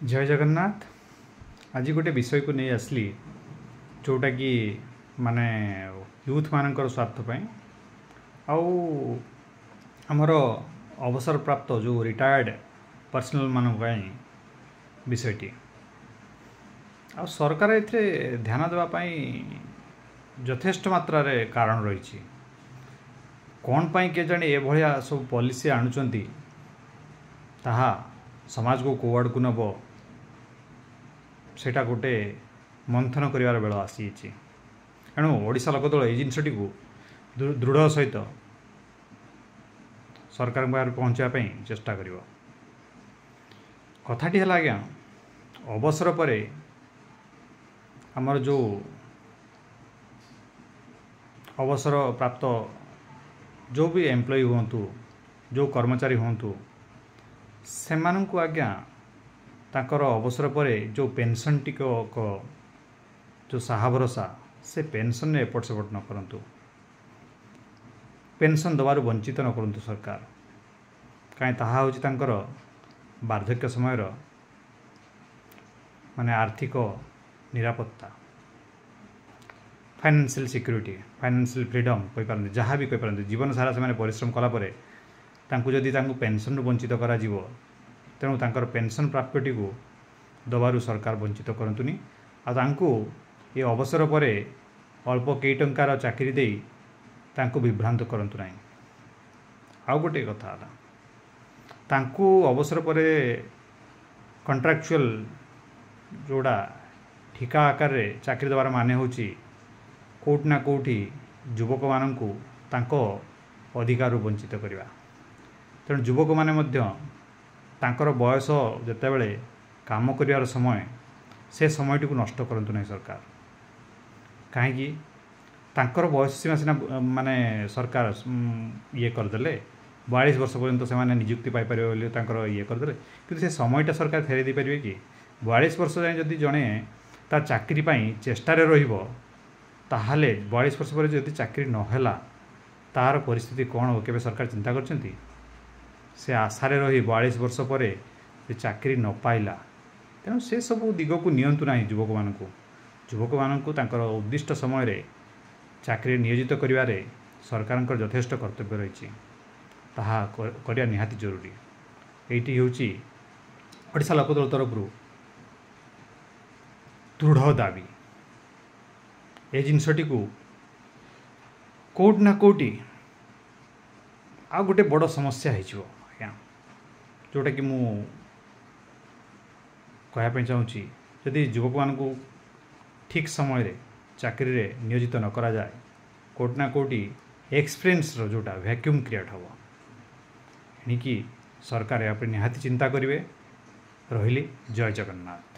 जय जगन्नाथ। आज गोटे विषय को नहीं आसली जोटा कि माने यूथ मानकर स्वार्थपाई आमर अवसर प्राप्त जो रिटायर्ड पर्सनल मान विषयटी आ सरकार ए ध्यान देवाई यथेष्ट मात्रा रे कारण रही कौन पाई के जाने ए भलिया सब पॉलिसी आणुचंती ताहा समाज को कोआड़ को नब सेटा गोटे मंथन करिवार बेल आसी एणु ओडिशा लोकदल ये जिनसटी को दृढ़ सहित सरकार बाहर पहुँचापी चेष्टा कर कथाटी है आज्ञा अवसर पर आमर जो अवसर प्राप्त जो भी एम्प्लॉय हूँ जो कर्मचारी हूँ से मानू आज्ञा ताकर अवसर पर जो पेंशन टिकक जो साहा भरोसा से पेंशन एपट सेपट न करंतु पेंशन दबार वंचित न करंतु सरकार कहीं ताहा होची तांकर वार्धक्य समय माने आर्थिक निरापत्ता फाइनेंशियल सिक्योरिटी फाइनेंशियल फ्रीडम कहि पारंती जहाँ भी कहि पारंती जीवन सारा से परिश्रम कला परे तांकु जदि तांकु पेंशन वंचित करा जीवो तेणु तांकर पेंशन प्राप्यटी को दबारु सरकार वंचित करंतुनी आ तांकु ये अवसर पर अल्प कई टंकार चाकरी दे तांकु विभ्रांत करंतु नाही। आउ गोटे कथा तांकु अवसर पर कॉन्ट्रैक्चुअल जोड़ा ठिका आकार रे चाकरी दबार माने होची कोट ना कोठी युवक माननकु तांको अधिकार वंचित करवा तेणु युवक माने मध्य तांकर बयस जितेबले काम कर समय से समयटी को नष्ट करंतु नहीं सरकार कहीं तांकर बयस सीमा सीना माने सरकार ये करदे 42 वर्ष पर्यंत से माने नियुक्ति पाई पारे बोली तांकर ये करदे कि से समयटा सरकार फेरे दे पारे कि 42 वर्ष जाए जदि जड़े तार चाकरी पाई चेष्टारे रहिबो ताहाले 42 वर्ष पर जदि चाकरी नहेला तार परिस्थिति कौन हो केबे सरकार चिंता करछंती से आशारे रही 42 वर्ष पर चाकरी न पाइला तेणु से सब दिग को नियंतु ना युवक मानू तांकर उद्दिष्ट समय रे चाकरी नियोजित करिवारे सरकार यथेष्ट कर्तव्य रही ताहा करिया निहाती जरूरी। एटी होची ओडिशा लोकदल तरफ दृढ़ दाबी ए जिनसटी को कोट ना कोटी आ गोटे बड़ समस्या हो जोटा कि मु कहवाई चाहूँगी जदि युवक मानू ठीक समय रे चाकरी रे नियोजित न करा जाए कोट ना कोटी एक्सपीरियंस रो जोटा वैक्यूम क्रिएट हम एणिकी सरकार या निहाती चिंता करेंगे। रही जय जगन्नाथ।